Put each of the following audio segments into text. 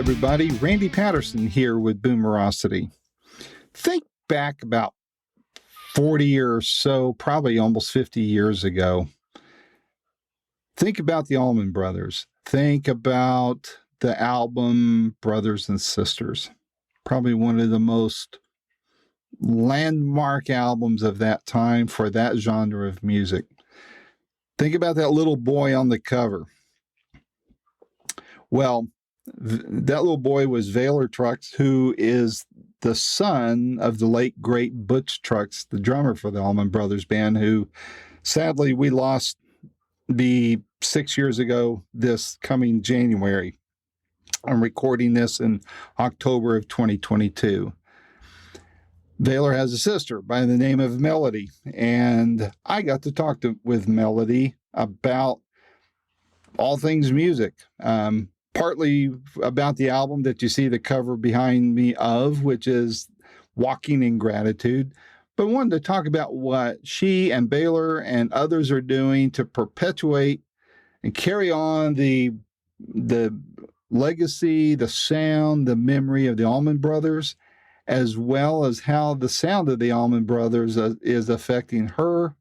everybody. Randy Patterson here with Boomerosity. Think back about 40 or so, probably almost 50 years ago. Think about the Allman Brothers. Think about the album Brothers and Sisters. Probably one of the most landmark albums of that time for that genre of music. Think about that little boy on the cover. Well, that little boy was Vaylor Trucks, who is the son of the late, great Butch Trucks, the drummer for the Allman Brothers Band, who sadly we lost 6 years ago this coming January. I'm recording this in October of 2022. Vaylor has a sister by the name of Melody, and I got to talk with Melody about all things music. Partly about the album that you see the cover behind me of, which is Walking in Gratitude, but wanted to talk about what she and Vaylor and others are doing to perpetuate and carry on the legacy, the sound, the memory of the Allman Brothers, as well as how the sound of the Allman Brothers is affecting her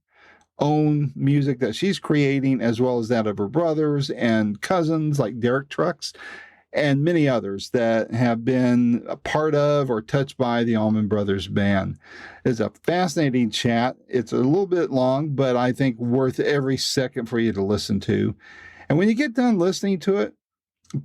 own music that she's creating, as well as that of her brothers and cousins like Derek Trucks and many others that have been a part of or touched by the Allman Brothers Band. It's a fascinating chat. It's a little bit long, but I think worth every second for you to listen to. And when you get done listening to it,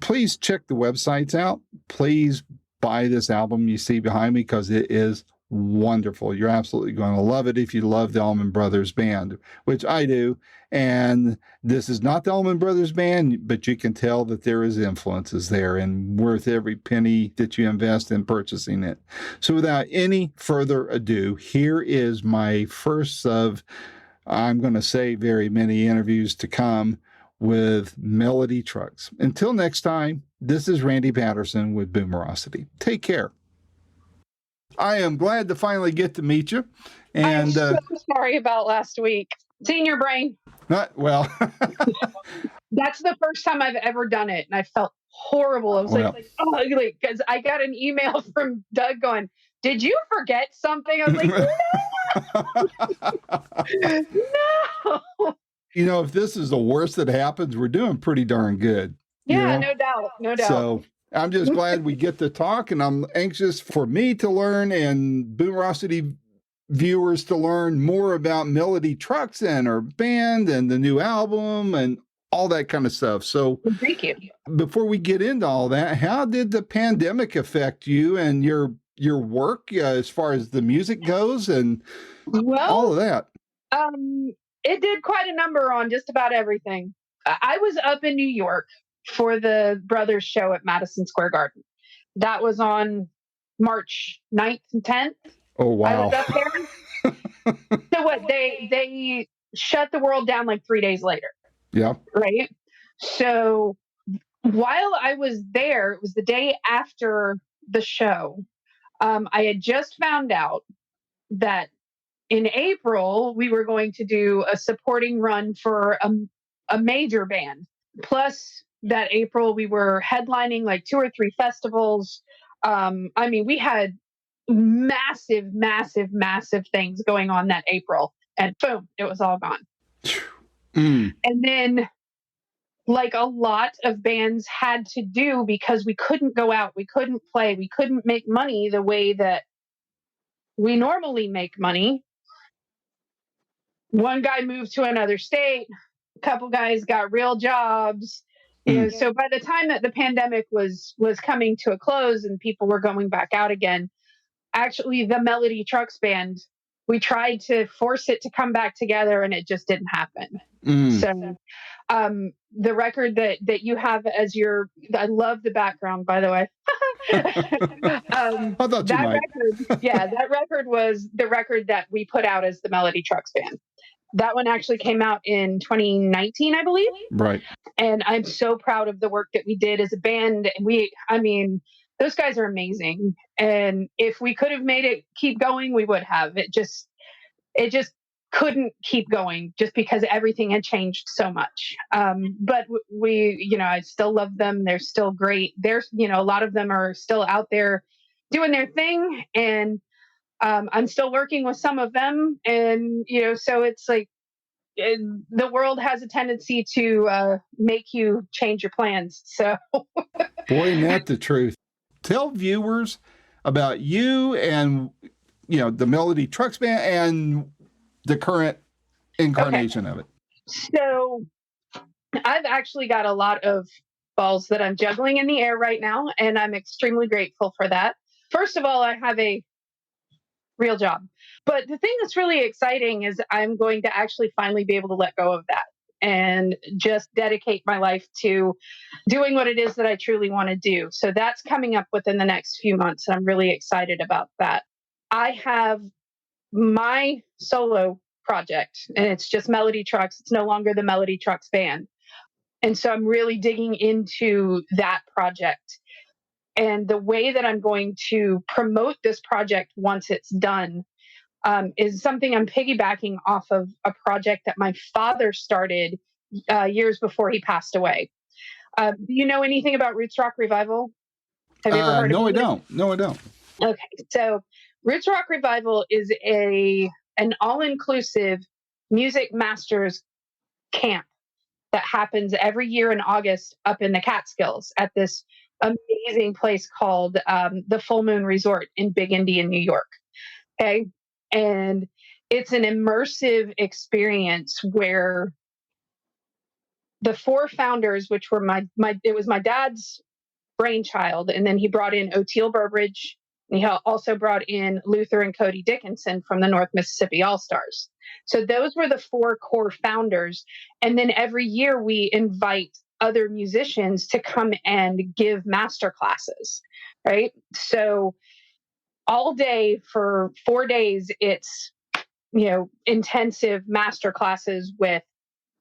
please check the websites out. Please buy this album you see behind me because it is wonderful. You're absolutely going to love it if you love the Allman Brothers Band, which I do. And this is not the Allman Brothers Band, but you can tell that there is influences there and worth every penny that you invest in purchasing it. So without any further ado, here is my first of, I'm going to say, very many interviews to come with Melody Trucks. Until next time, this is Randy Patterson with Boomerosity. Take care. I am glad to finally get to meet you. And I'm so sorry about last week. It's in your brain. Well. That's the first time I've ever done it, and I felt horrible. I was like, because I got an email from Doug going, "Did you forget something?" I was like, no. You know, if this is the worst that happens, we're doing pretty darn good. Yeah, no doubt. So I'm just glad we get to talk, and I'm anxious for me to learn and Boomerosity viewers to learn more about Melody Trucks and her band and the new album and all that kind of stuff. So thank you. Before we get into all that, how did the pandemic affect you and your work as far as the music goes and all of that? It did quite a number on just about everything. I was up in New York for the Brothers show at Madison Square Garden. That was on March 9th and 10th. Oh, wow. I was up there. So what, they shut the world down like 3 days later. Yeah. Right? So while I was there, it was the day after the show, I had just found out that in April, we were going to do a supporting run for a major band. Plus, that April, we were headlining like 2 or 3 festivals. We had massive things going on that April. And boom, it was all gone. And then, like a lot of bands had to do, because we couldn't go out, we couldn't play, we couldn't make money the way that we normally make money. One guy moved to another state. A couple guys got real jobs. So by the time that the pandemic was coming to a close and people were going back out again, actually the Melody Trucks Band, we tried to force it to come back together and it just didn't happen. So the record that you have as I love the background, by the way. I thought you might. That record was the record that we put out as the Melody Trucks Band. That one actually came out in 2019, I believe. Right. And I'm so proud of the work that we did as a band. And those guys are amazing. And if we could have made it keep going, we would have. It just couldn't keep going just because everything had changed so much. But I still love them. They're still great. There's, a lot of them are still out there doing their thing. And I'm still working with some of them. And, so it's like the world has a tendency to make you change your plans. So, boy, isn't that the truth? Tell viewers about you and, the Melody Trucks Band and the current incarnation of it. So I've actually got a lot of balls that I'm juggling in the air right now, and I'm extremely grateful for that. First of all, I have a real job. But the thing that's really exciting is I'm going to actually finally be able to let go of that and just dedicate my life to doing what it is that I truly want to do. So that's coming up within the next few months. I'm really excited about that. I have my solo project, and it's just Melody Trucks. It's no longer the Melody Trucks Band. And so I'm really digging into that project. And the way that I'm going to promote this project once it's done is something I'm piggybacking off of a project that my father started years before he passed away. Do you know anything about Roots Rock Revival? Have you ever heard of it? No, I don't. Okay, so Roots Rock Revival is an all-inclusive music masters camp that happens every year in August up in the Catskills at this amazing place called the Full Moon Resort in Big Indian, New York. Okay. And it's an immersive experience where the four founders, which were it was my dad's brainchild, and then he brought in Oteil Burbridge, and he also brought in Luther and Cody Dickinson from the North Mississippi All-Stars. So those were the four core founders. And then every year we invite other musicians to come and give master classes, right? So all day for 4 days, it's, intensive master classes with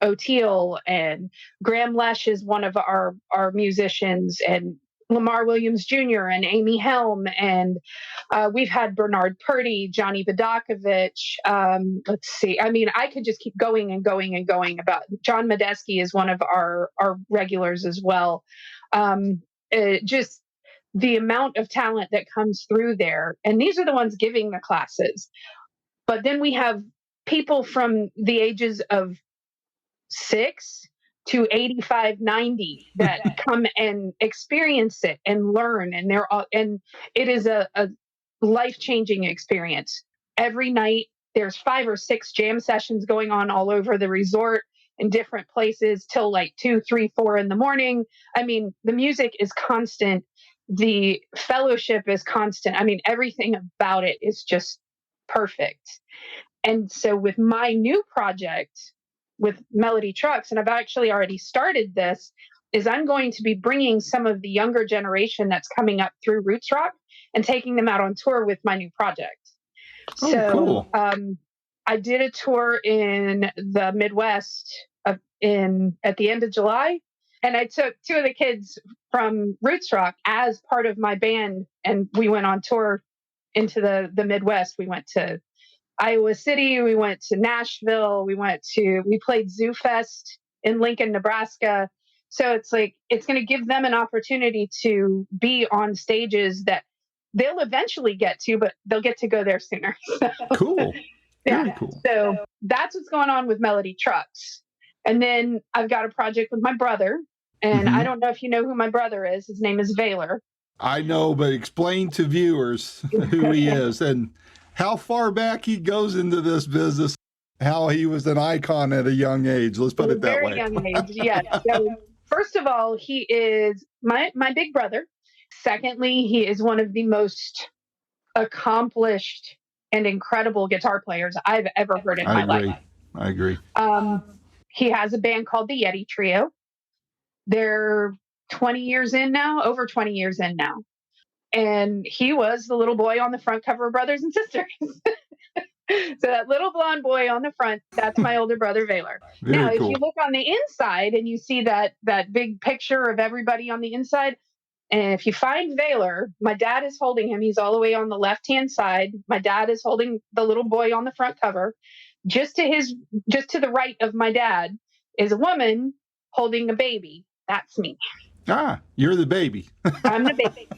Oteil, and Graham Lesh is one of our musicians, and Lamar Williams Jr. and Amy Helm, and we've had Bernard Purdy, Johnny Vodakovich. Let's see. I mean, I could just keep going and going and going. About John Medeski is one of our regulars as well. Just the amount of talent that comes through there, and these are the ones giving the classes. But then we have people from the ages of 6 to 85, 90 that come and experience it and learn. And and it is a life-changing experience. Every night there's 5 or 6 jam sessions going on all over the resort in different places till like 2, 3, 4 in the morning. I mean, the music is constant. The fellowship is constant. I mean, everything about it is just perfect. And so with my new project with Melody Trucks, and I've actually already started this, is I'm going to be bringing some of the younger generation that's coming up through Roots Rock and taking them out on tour with my new project. Cool. I did a tour in the Midwest at the end of July, and I took 2 of the kids from Roots Rock as part of my band, and we went on tour into the Midwest. We went to Iowa City, we went to Nashville, we played Zoo Fest in Lincoln, Nebraska. So it's like, it's going to give them an opportunity to be on stages that they'll eventually get to, but they'll get to go there sooner. Cool. Very cool. So that's what's going on with Melody Trucks. And then I've got a project with my brother, and I don't know if you know who my brother is. His name is Vaylor. I know, but explain to viewers who he is and how far back he goes into this business, how he was an icon at a young age. Let's put it that way. Very young age, yes. So first of all, he is my big brother. Secondly, he is one of the most accomplished and incredible guitar players I've ever heard in my life. I agree. He has a band called the Yeti Trio. They're 20 years in now, over 20 years in now. And he was the little boy on the front cover of Brothers and Sisters. So that little blonde boy on the front, that's my older brother, Vaylor. Now, if you look on the inside and you see that big picture of everybody on the inside, and if you find Vaylor, my dad is holding him. He's all the way on the left-hand side. My dad is holding the little boy on the front cover. just to the right of my dad is a woman holding a baby. That's me. You're the baby. I'm the baby.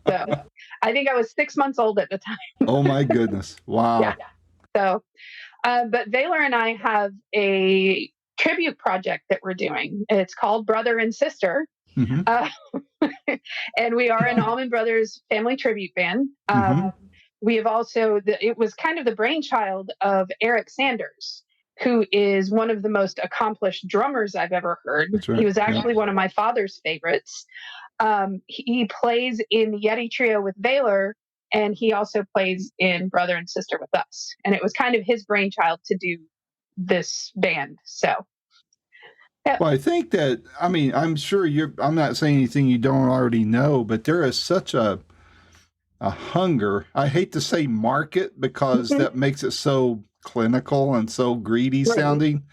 So I think I was 6 months old at the time. Oh my goodness. Wow. Yeah. So, but Vaylor and I have a tribute project that we're doing. It's called Brother and Sister. And we are an Allman Brothers family tribute band. We have also, it was kind of the brainchild of Eric Sanders, who is one of the most accomplished drummers I've ever heard. Right. He was actually one of my father's favorites. He plays in the Yeti Trio with Vaylor, and he also plays in Brother and Sister with us. And it was kind of his brainchild to do this band. So. Yeah. Well, I think that, I'm sure I'm not saying anything you don't already know, but there is such a hunger. I hate to say market because that makes it so clinical and so greedy sounding,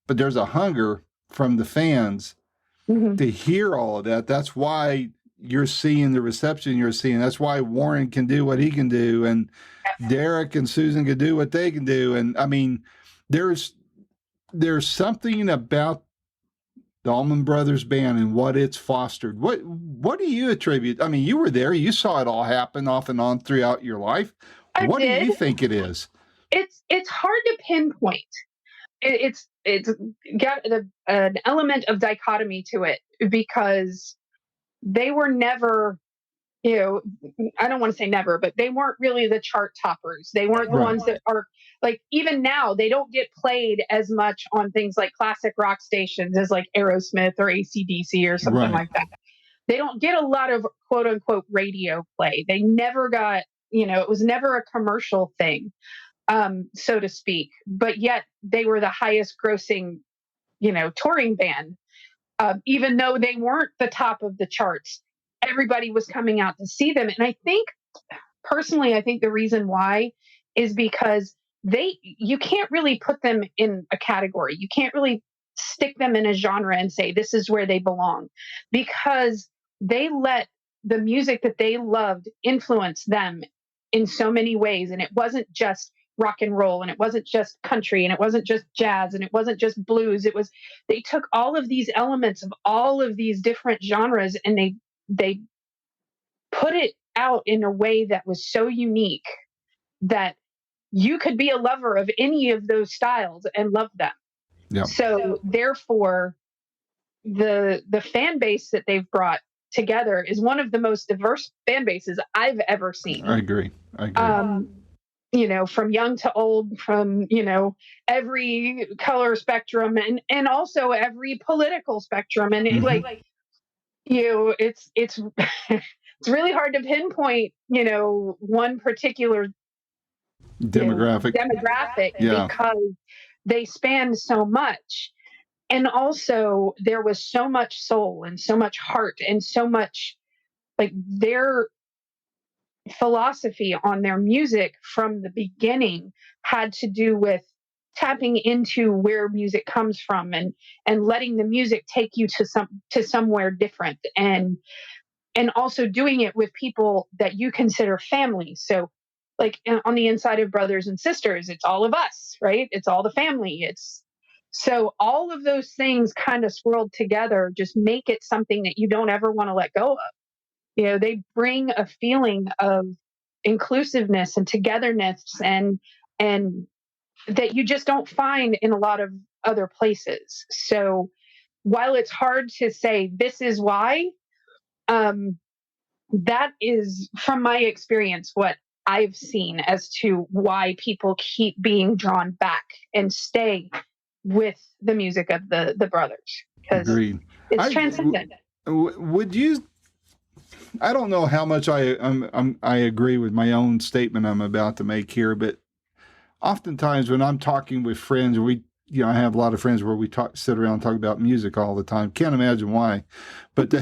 but there's a hunger from the fans to hear all of that. That's why you're seeing the reception you're seeing. That's why Warren can do what he can do, and Derek and Susan can do what they can do. And there's something about the Allman Brothers Band and what it's fostered. What do you attribute? You were there. You saw it all happen off and on throughout your life. What do you think it is? It's hard to pinpoint. It's got an element of dichotomy to it because they were never, I don't want to say never, but they weren't really the chart toppers. They weren't the ones that are like, even now, they don't get played as much on things like classic rock stations as like Aerosmith or AC/DC or something like that. They don't get a lot of quote unquote radio play. They never got, it was never a commercial thing, so to speak, but yet they were the highest grossing, touring band. Even though they weren't the top of the charts, everybody was coming out to see them. And I think the reason why is because you can't really put them in a category. You can't really stick them in a genre and say this is where they belong, because they let the music that they loved influence them in so many ways. And it wasn't just rock and roll, and it wasn't just country, and it wasn't just jazz, and it wasn't just blues. They took all of these elements of all of these different genres, and they put it out in a way that was so unique that you could be a lover of any of those styles and love them. Yeah. So therefore, the fan base that they've brought together is one of the most diverse fan bases I've ever seen. I agree. From young to old, from, every color spectrum and also every political spectrum. And it's it's really hard to pinpoint, one particular demographic because they span so much. And also there was so much soul and so much heart and so much, like, their philosophy on their music from the beginning had to do with tapping into where music comes from and letting the music take you to somewhere different, and also doing it with people that you consider family. So like on the inside of Brothers and Sisters, it's all of us, right? It's all the family. So all of those things kind of swirled together just make it something that you don't ever want to let go of. They bring a feeling of inclusiveness and togetherness and that you just don't find in a lot of other places. So while it's hard to say this is why, that is, from my experience, what I've seen as to why people keep being drawn back and stay with the music of the brothers, because it's transcendent. Would you? I don't know how much I agree with my own statement I'm about to make here, but oftentimes when I'm talking with friends, I have a lot of friends where we sit around and talk about music all the time. Can't imagine why, but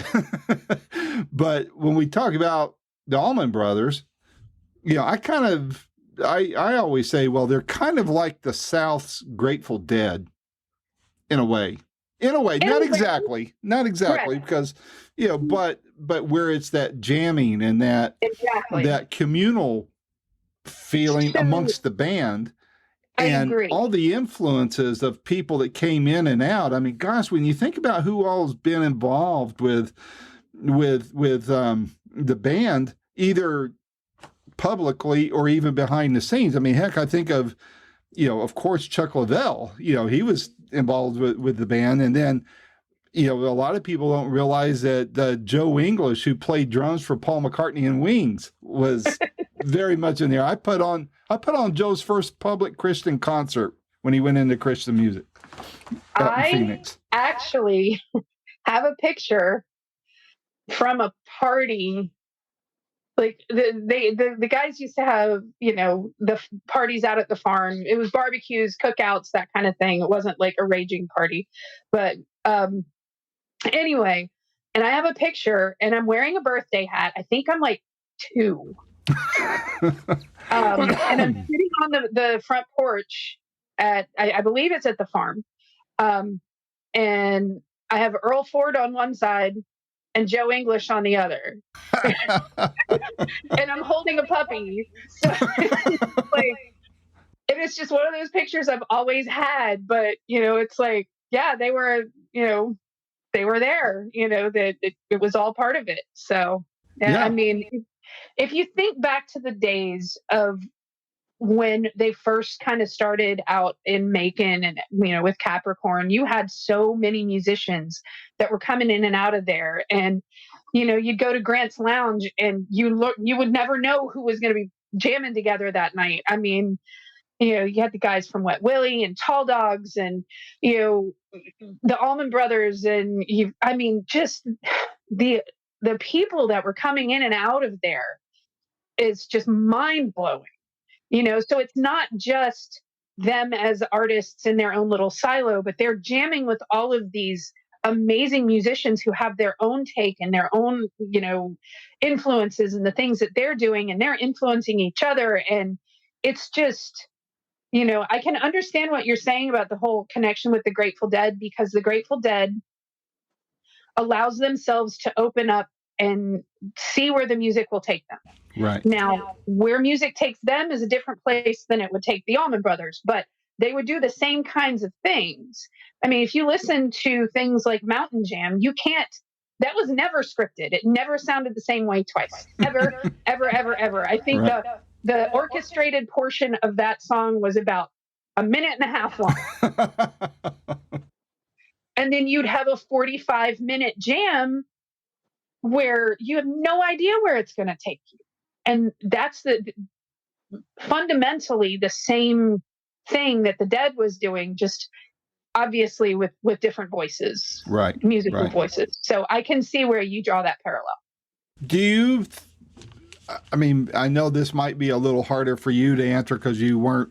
but when we talk about the Allman Brothers, I always say, well, they're kind of like the South's Grateful Dead, in a way, not exactly, because but where it's that jamming and that communal feeling amongst the band. I and agree. all the influences of people that came in and out. I mean, gosh, when you think about who all's been involved with the band, either publicly or even behind the scenes. I mean, heck, I think of, of course, Chuck Leavell. He was involved with the band, and then a lot of people don't realize that Joe English, who played drums for Paul McCartney and Wings, was very much in there. I put on Joe's first public Christian concert when he went into Christian music out in Phoenix. Actually have a picture from a party. Like the guys used to have, the parties out at the farm. It was barbecues, cookouts, that kind of thing. It wasn't like a raging party, but anyway, and I have a picture, and I'm wearing a birthday hat. I think I'm like 2, and I'm sitting on the front porch at I believe it's at the farm, and I have Earl Ford on one side and Joe English on the other. And I'm holding a puppy. So and it's just one of those pictures I've always had, but it's like, yeah, they were there, that it was all part of it. So, yeah. I mean, if you think back to the days of when they first kind of started out in Macon and, with Capricorn, you had so many musicians that were coming in and out of there. And, you'd go to Grant's Lounge and you would never know who was going to be jamming together that night. I mean, you had the guys from Wet Willie and Tall Dogs and, the Allman Brothers. And just the people that were coming in and out of there is just mind blowing. So it's not just them as artists in their own little silo, but they're jamming with all of these amazing musicians who have their own take and their own, influences and the things that they're doing, and they're influencing each other. And it's just, I can understand what you're saying about the whole connection with the Grateful Dead, because the Grateful Dead allows themselves to open up and see where the music will take them. Right. Now, where music takes them is a different place than it would take the Allman Brothers, but they would do the same kinds of things. I mean, if you listen to things like Mountain Jam, that was never scripted. It never sounded the same way twice. Ever, ever, ever, ever. I think the orchestrated portion of that song was about a minute and a half long. And then you'd have a 45-minute jam where you have no idea where it's going to take you. And that's fundamentally the same thing that the Dead was doing, just obviously with different voices, right? Musical voices. So I can see where you draw that parallel. I know this might be a little harder for you to answer because you weren't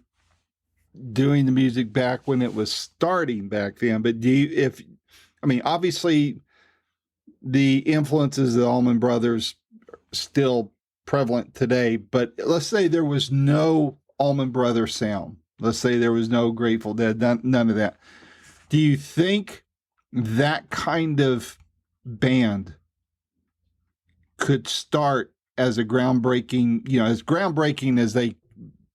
doing the music back when it was starting back then, but obviously the influences of the Allman Brothers still prevalent today, but let's say there was no Allman Brothers sound. Let's say there was no Grateful Dead, none of that. Do you think that kind of band could start as a groundbreaking, as groundbreaking as they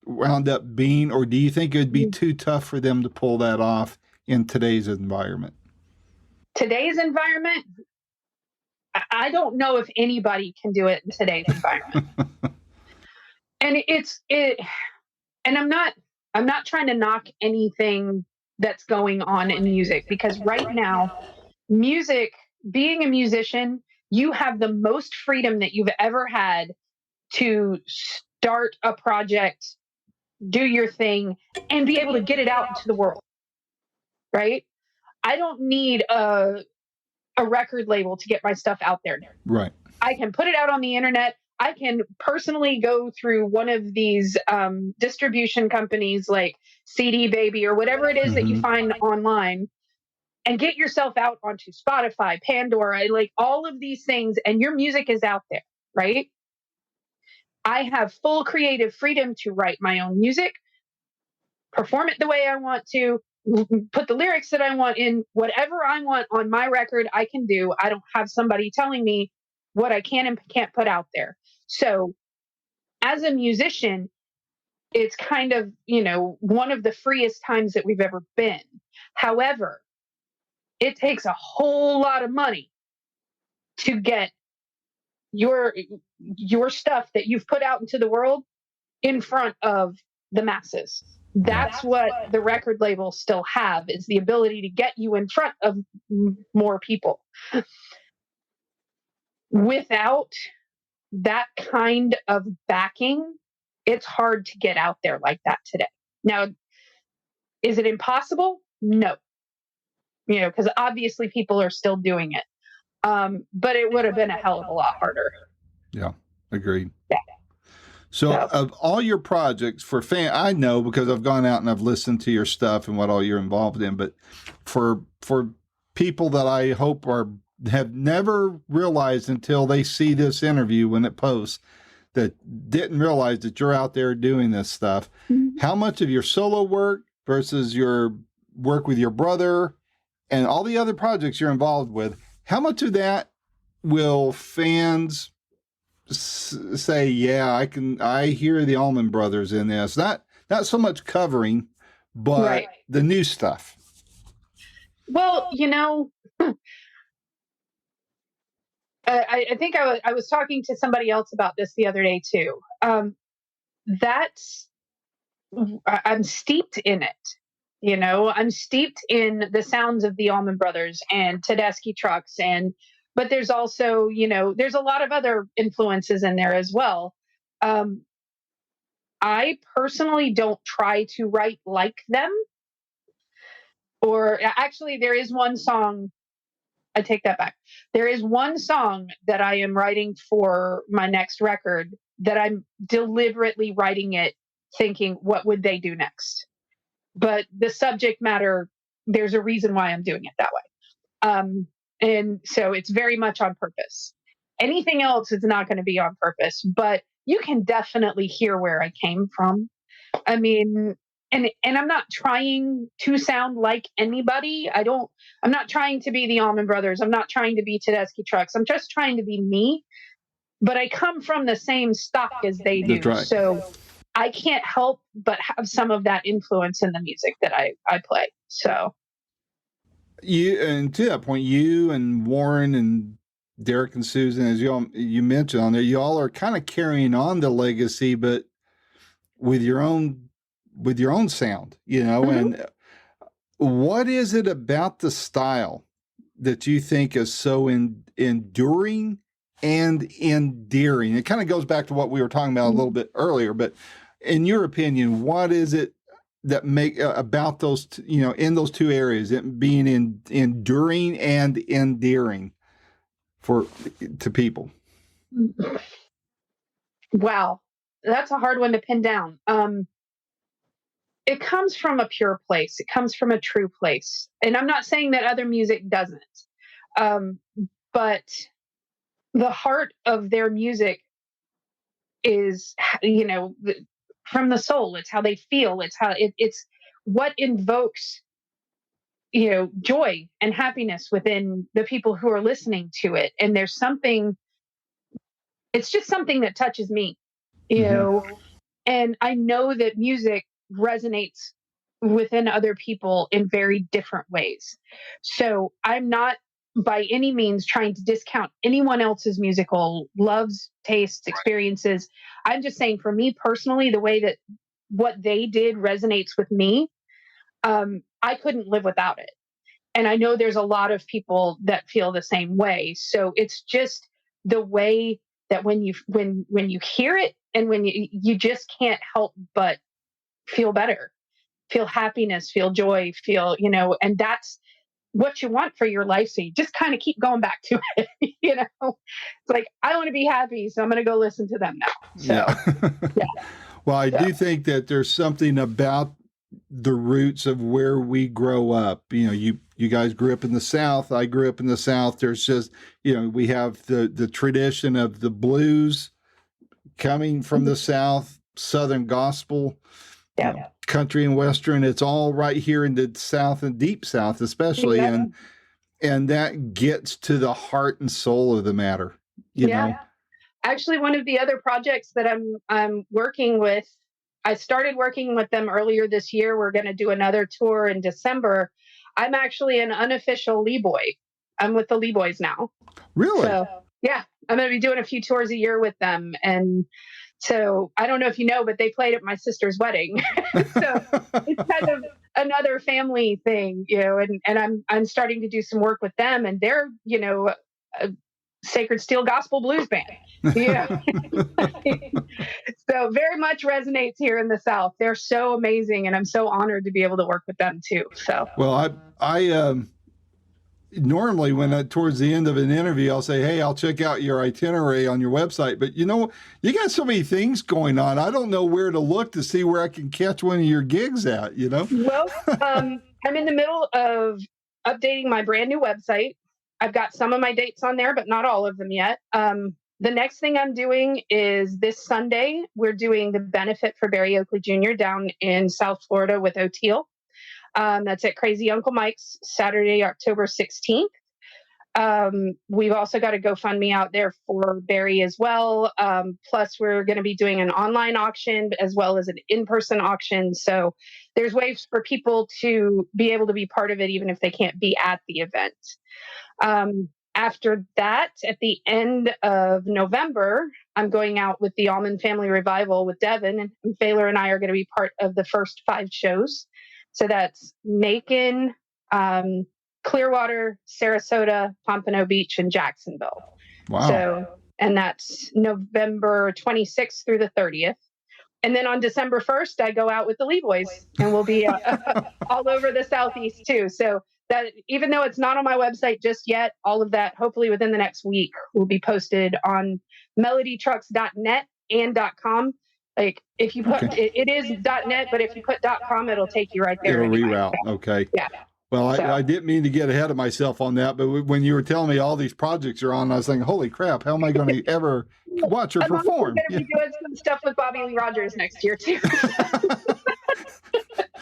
wound up being, or do you think it would be too tough for them to pull that off in today's environment? Today's environment? I don't know if anybody can do it in today's environment. And I'm not trying to knock anything that's going on in music, because right now, being a musician, you have the most freedom that you've ever had to start a project, do your thing, and be able to get it out into the world. Right? I don't need a record label to get my stuff out there. Right. I can put it out on the internet. I can personally go through one of these distribution companies like CD Baby or whatever it is that you find online, and get yourself out onto Spotify, Pandora, like all of these things, and your music is out there, right? I have full creative freedom to write my own music, perform it the way I want to, put the lyrics that I want in, whatever I want on my record, I can do. I don't have somebody telling me what I can and can't put out there. So as a musician, it's kind of, one of the freest times that we've ever been. However, it takes a whole lot of money to get your your stuff that you've put out into the world in front of the masses. Yeah. That's what the record labels still have, is the ability to get you in front of more people. Without that kind of backing, it's hard to get out there like that today. Now, is it impossible? No. Because obviously people are still doing it. But it would have been a hell of a lot harder. Yeah, agreed. Yeah. So, of all your projects for I know because I've gone out and I've listened to your stuff and what all you're involved in, but for people that I hope have never realized until they see this interview when it posts, that didn't realize that you're out there doing this stuff. Mm-hmm. How much of your solo work versus your work with your brother and all the other projects you're involved with, how much of that will fans say, yeah, I hear the Allman Brothers in this? Not so much covering, but right. The new stuff. Well, I think I was talking to somebody else about this the other day too. I'm steeped in it. I'm steeped in the sounds of the Allman Brothers and Tedeschi Trucks, but there's also, there's a lot of other influences in there as well. I personally don't try to write like them. Or actually, there is one song. I take that back. There is one song that I am writing for my next record that I'm deliberately writing it thinking, what would they do next? But the subject matter, there's a reason why I'm doing it that way. And so it's very much on purpose. Anything else is not going to be on purpose, but you can definitely hear where I came from. I mean, and I'm not trying to sound like anybody. I'm not trying to be the Allman Brothers. I'm not trying to be Tedeschi Trucks. I'm just trying to be me. But I come from the same stock as they do. Right. So I can't help but have some of that influence in the music that I play. So and to that point, you and Warren and Derek and Susan, as you mentioned on there, you all are kind of carrying on the legacy, but with your own sound, mm-hmm. And what is it about the style that you think is so enduring and endearing? It kind of goes back to what we were talking about a little bit earlier, but in your opinion, what is it that make about those, in those two areas, it being enduring and endearing to people? Wow. That's a hard one to pin down. It comes from a pure place. It comes from a true place. And I'm not saying that other music doesn't. But the heart of their music is, from the soul. It's how they feel. It's how it's what invokes, joy and happiness within the people who are listening to it. And there's something, it's just something that touches me, mm-hmm. And I know that music resonates within other people in very different ways. So I'm not by any means trying to discount anyone else's musical loves, tastes, experiences. I'm just saying, for me personally, the way that what they did resonates with me. I couldn't live without it. And I know there's a lot of people that feel the same way. So it's just the way that when you hear it, and when you just can't help but feel better, feel happiness, feel joy, feel, and that's what you want for your life. So you just kind of keep going back to it. It's like, I want to be happy, so I'm going to go listen to them now. So, yeah. Well, I do think that there's something about the roots of where we grow up. You guys grew up in the South. I grew up in the South. There's just, we have the tradition of the blues coming from the South, Southern gospel, country and Western. It's all right here in the South and Deep South, especially. Yeah. And that gets to the heart and soul of the matter, you know? Actually, one of the other projects that I'm working with I started working with them earlier this year. We're going to do another tour in December. I'm actually an unofficial Lee Boy. I'm with the Lee Boys now. Really? So, yeah, I'm going to be doing a few tours a year with them. And so I don't know if you know, but they played at my sister's wedding. So it's kind of another family thing, and I'm starting to do some work with them, and they're, a Sacred Steel Gospel Blues band. Yeah. So very much resonates here in the South. They're so amazing, and I'm so honored to be able to work with them too. So, well, I normally towards the end of an interview, I'll say, hey, I'll check out your itinerary on your website. But you got so many things going on. I don't know where to look to see where I can catch one of your gigs at, Well, I'm in the middle of updating my brand new website. I've got some of my dates on there, but not all of them yet. The next thing I'm doing is this Sunday, we're doing the benefit for Barry Oakley Jr. down in South Florida with O'Teal. That's at Crazy Uncle Mike's, Saturday, October 16th. We've also got a GoFundMe out there for Barry as well. Plus, we're going to be doing an online auction as well as an in-person auction. So there's ways for people to be able to be part of it, even if they can't be at the event. After that, at the end of November, I'm going out with the Allman Family Revival with Devin, and Baylor and I are going to be part of the first 5 shows. So that's Macon, Clearwater, Sarasota, Pompano Beach, and Jacksonville. Wow. So, and that's November 26th through the 30th. And then on December 1st, I go out with the Lee Boys, and we'll be all over the Southeast too. So that, even though it's not on my website just yet, all of that, hopefully within the next week, will be posted on melodytrucks.net and .com. Like, if you put, it is .net, but if you put .com, it'll take you right there. It'll reroute. Okay. Yeah. Well, I didn't mean to get ahead of myself on that, but when you were telling me all these projects are on, I was thinking, holy crap, how am I going to ever watch her perform? I'm going to be doing some stuff with Bobby Lee Rogers next year, too.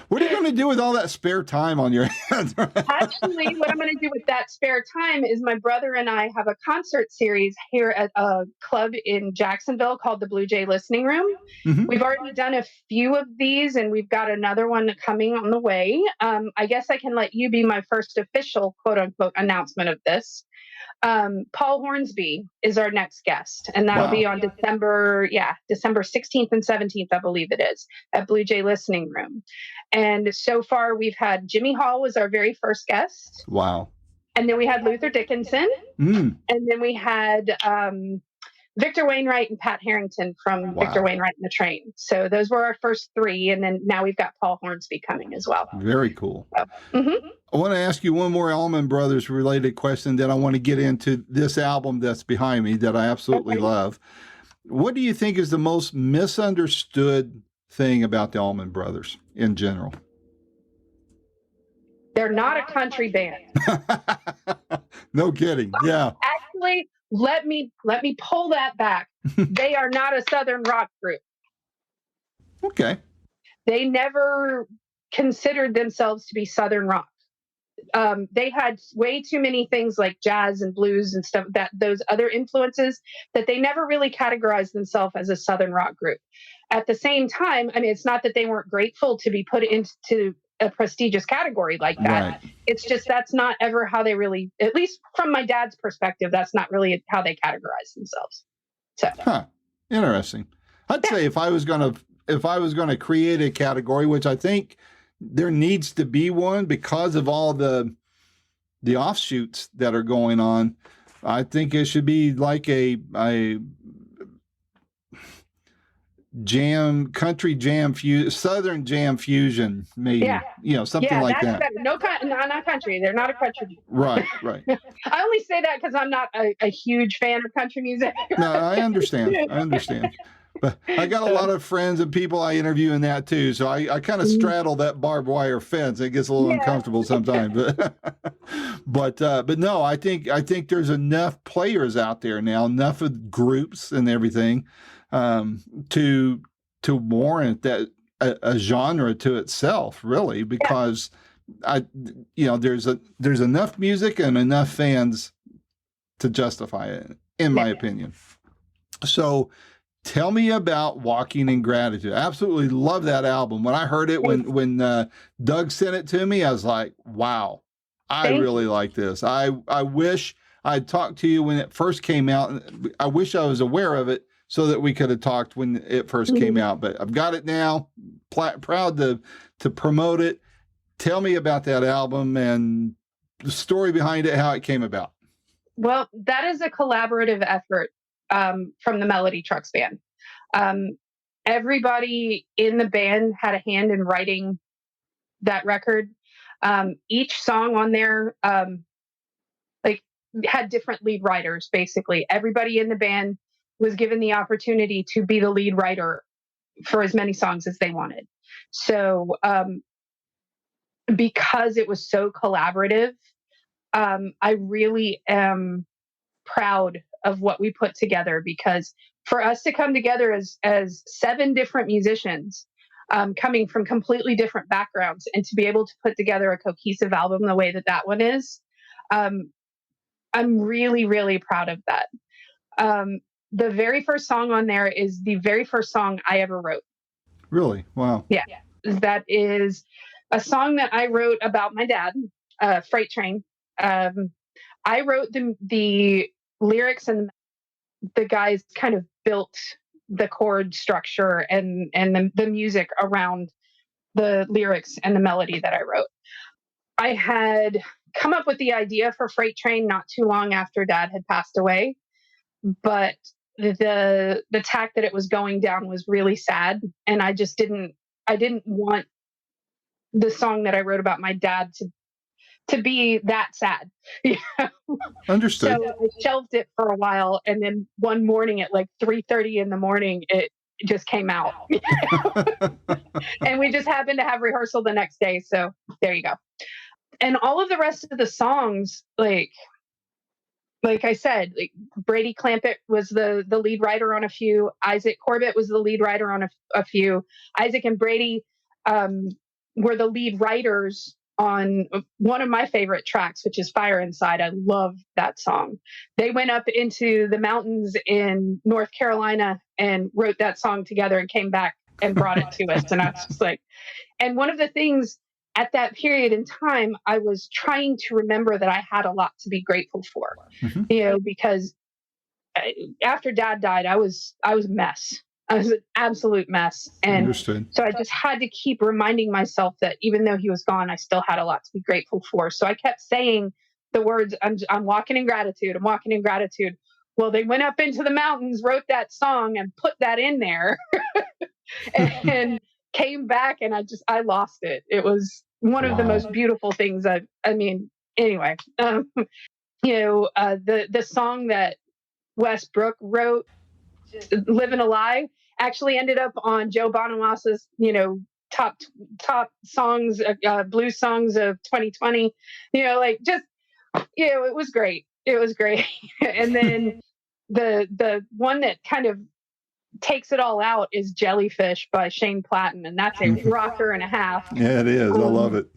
What are you going to do with all that spare time on your hands? Actually, what I'm going to do with that spare time is my brother and I have a concert series here at a club in Jacksonville called the Blue Jay Listening Room. Mm-hmm. We've already done a few of these, and we've got another one coming on the way. I guess I can let you be my first official quote unquote announcement of this. Paul Hornsby is our next guest, and that'll be on December 16th and 17th, I believe it is, at Blue Jay Listening Room. And so far we've had Jimmy Hall was our very first guest. Wow. And then we had Luther Dickinson. And then we had Victor Wainwright and Pat Harrington from Victor Wainwright and the Train. So those were our first 3. And then now we've got Paul Hornsby coming as well. Very cool. So, I want to ask you one more Allman Brothers related question. Then I want to get into this album that's behind me that I absolutely love. What do you think is the most misunderstood thing about the Allman Brothers in general? They're not a country band. No kidding. Yeah. Actually, let me pull that back. They are not a Southern rock group. Okay. They never considered themselves to be Southern rock. They had way too many things like jazz and blues and stuff, those other influences, that they never really categorized themselves as a Southern rock group. At the same time, I mean, it's not that they weren't grateful to be put into a prestigious category like that. Right. It's just that's not ever how they really, at least from my dad's perspective, that's not really how they categorize themselves. So, interesting. I'd say if I was going to create a category, which I think there needs to be one because of all the offshoots that are going on, I think it should be like a country jam Southern jam fusion, maybe. Something like that. Not country. They're not a country. Right. I only say that because I'm not a huge fan of country music. No, I understand. But I got a lot of friends and people I interview in that too, so I kind of straddle that barbed wire fence. It gets a little uncomfortable sometimes, but no, I think there's enough players out there now, enough of groups and everything, to warrant that a genre to itself, really, because there's enough music and enough fans to justify it, in my opinion. So, Tell me about Walking in Gratitude. I absolutely love that album. When I heard it, when Doug sent it to me, I was like, wow, I really like this. I wish I'd talked to you when it first came out. I wish I was aware of it so that we could have talked when it first came out. But I've got it now. Proud to promote it. Tell me about that album and the story behind it, how it came about. Well, that is a collaborative effort from the Melody Trucks band. Everybody in the band had a hand in writing that record. Each song on there like had different lead writers. Basically, everybody in the band was given the opportunity to be the lead writer for as many songs as they wanted. So because it was so collaborative, I really am proud of what we put together, because for us to come together as 7 different musicians coming from completely different backgrounds and to be able to put together a cohesive album the way that that one is, I'm really, really proud of that. The very first song on there is the very first song I ever wrote. Really? Wow. Yeah. That is a song that I wrote about my dad, Freight Train. I wrote the lyrics, and the guys kind of built the chord structure and the music around the lyrics and the melody that I wrote. I had come up with the idea for Freight Train not too long after Dad had passed away, but the tack that it was going down was really sad, and I didn't want the song that I wrote about my dad to be that sad. Understood. So I shelved it for a while, and then one morning at like 3:30 in the morning, it just came out. And we just happened to have rehearsal the next day, so there you go. And all of the rest of the songs, like I said, like Brady Clampett was the lead writer on a few. Isaac Corbett was the lead writer on a few. Isaac and Brady were the lead writers on one of my favorite tracks, which is Fire Inside. I love that song. They went up into the mountains in North Carolina and wrote that song together and came back and brought it to us. And I was just like, and one of the things at that period in time, I was trying to remember that I had a lot to be grateful for, because after Dad died, I was a mess. I was an absolute mess. And Understood. so I just had to keep reminding myself that even though he was gone, I still had a lot to be grateful for. So I kept saying the words, I'm walking in gratitude. I'm walking in gratitude. Well, they went up into the mountains, wrote that song and put that in there and came back, and I lost it. It was one of the most beautiful things anyway, the song that Wes Brooke wrote, Living a Lie, actually ended up on Joe Bonamassa's, top songs, blues songs of 2020. It was great. It was great. And then the one that kind of takes it all out is Jellyfish by Shane Platten, and that's a rocker and a half. Yeah, it is. I love it.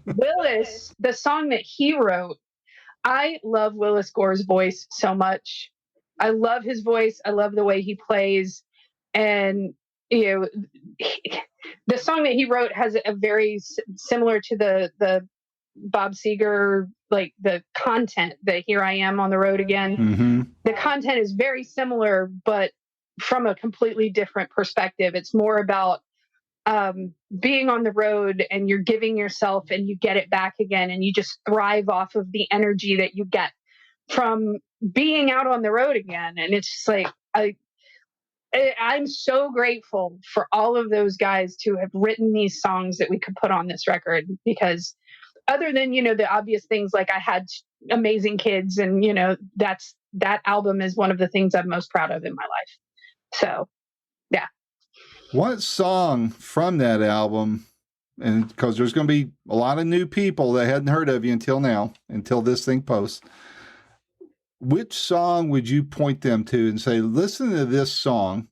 Willis, the song that he wrote, I love Willis Gore's voice so much. I love his voice. I love the way he plays. And, the song that he wrote has a very similar to the Bob Seger, like the content that Here I Am on the Road Again. Mm-hmm. The content is very similar, but from a completely different perspective. It's more about being on the road, and you're giving yourself and you get it back again, and you just thrive off of the energy that you get from being out on the road again. And it's just like, I'm so grateful for all of those guys to have written these songs that we could put on this record, because other than, the obvious things, like I had amazing kids, and, that album is one of the things I'm most proud of in my life. So, yeah. What song from that album, and because there's going to be a lot of new people that hadn't heard of you until now, until this thing posts, which song would you point them to and say, listen to this song,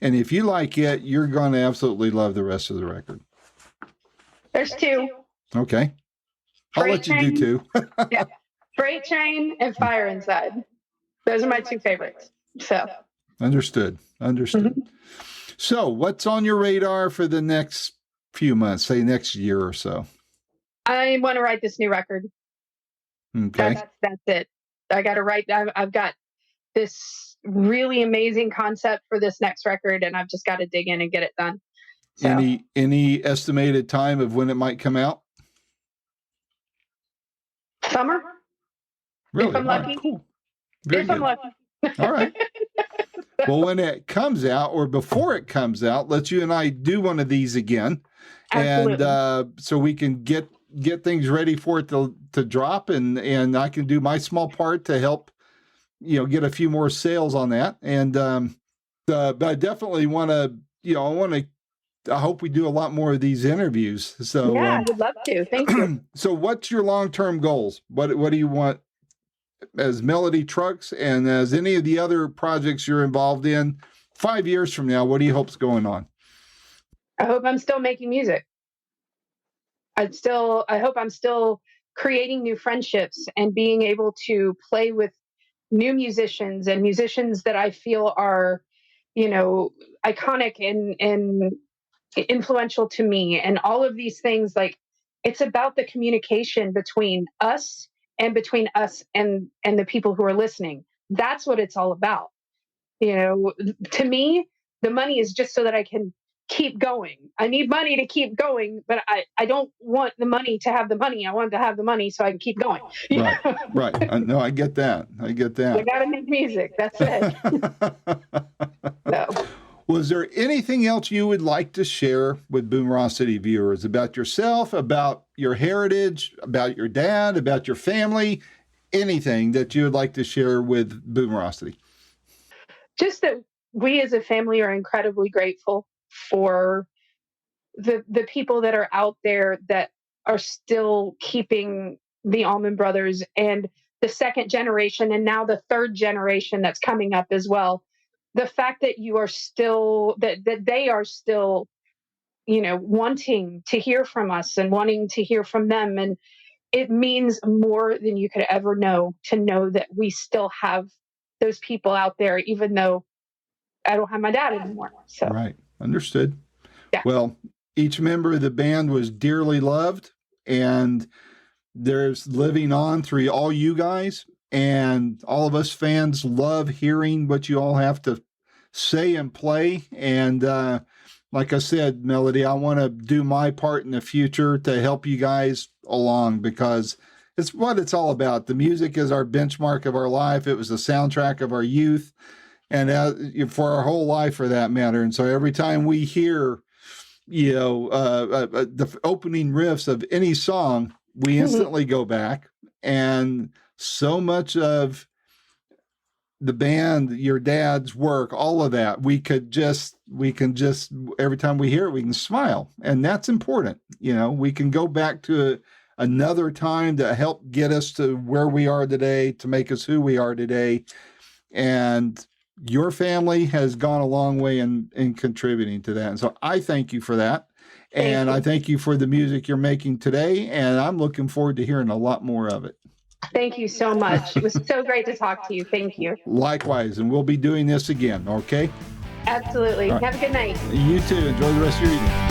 and if you like it, you're going to absolutely love the rest of the record? There's 2. Okay. I'll let you do 2. Yeah. Freight Train and Fire Inside. Those are my 2 favorites. So. Understood. Mhm. So what's on your radar for the next few months, say next year or so? I want to write this new record. Okay. That's it. I got to write. I've got this really amazing concept for this next record, and I've just got to dig in and get it done. So Any estimated time of when it might come out? summer, Really? if I'm All right, lucky. cool. Very If I'm good. lucky. All right. Well, when it comes out or before it comes out, let's you and I do one of these again. Absolutely. And so we can get things ready for it to drop, and I can do my small part to help, get a few more sales on that. And but I definitely want to, I hope we do a lot more of these interviews. So Yeah, I would love to. Thank you. So what's your long-term goals? What do you want as Melody Trucks and as any of the other projects you're involved in 5 years from now? What do you hope's going on? I hope I'm still making music. I hope I'm still creating new friendships and being able to play with new musicians and musicians that I feel are, iconic and influential to me, and all of these things. Like, it's about the communication between us and the people who are listening. That's what it's all about. To me, the money is just so that I can keep going. I need money to keep going, but I don't want the money to have the money. I want to have the money so I can keep going. Right. No, I get that. I gotta make music. That's it. So. Was there anything else you would like to share with Boomerocity viewers about yourself, about your heritage, about your dad, about your family, anything that you would like to share with Boomerocity? Just that we as a family are incredibly grateful for the people that are out there that are still keeping the Allman Brothers, and the second generation, and now the third generation that's coming up as well. The fact that you are still that they are still, wanting to hear from us and wanting to hear from them, and it means more than you could ever know to know that we still have those people out there, even though I don't have my dad anymore. So. Right. Understood. Yeah. Well, each member of the band was dearly loved, and there's living on through all you guys, and all of us fans love hearing what you all have to say and play. And like I said, Melody, I want to do my part in the future to help you guys along, because it's what it's all about. The music is our benchmark of our life. It was the soundtrack of our youth, and for our whole life, for that matter. And so every time we hear, the opening riffs of any song, we instantly go back. And so much of the band, your dad's work, all of that, we can just every time we hear it, we can smile. And that's important. We can go back to another time to help get us to where we are today, to make us who we are today. And your family has gone a long way in contributing to that. And so I thank you for that. And I thank you for the music you're making today. And I'm looking forward to hearing a lot more of it. Thank you so much. It was so great to talk to you. Thank you. Likewise. And we'll be doing this again. Okay? Absolutely. Right. Have a good night. You too. Enjoy the rest of your evening.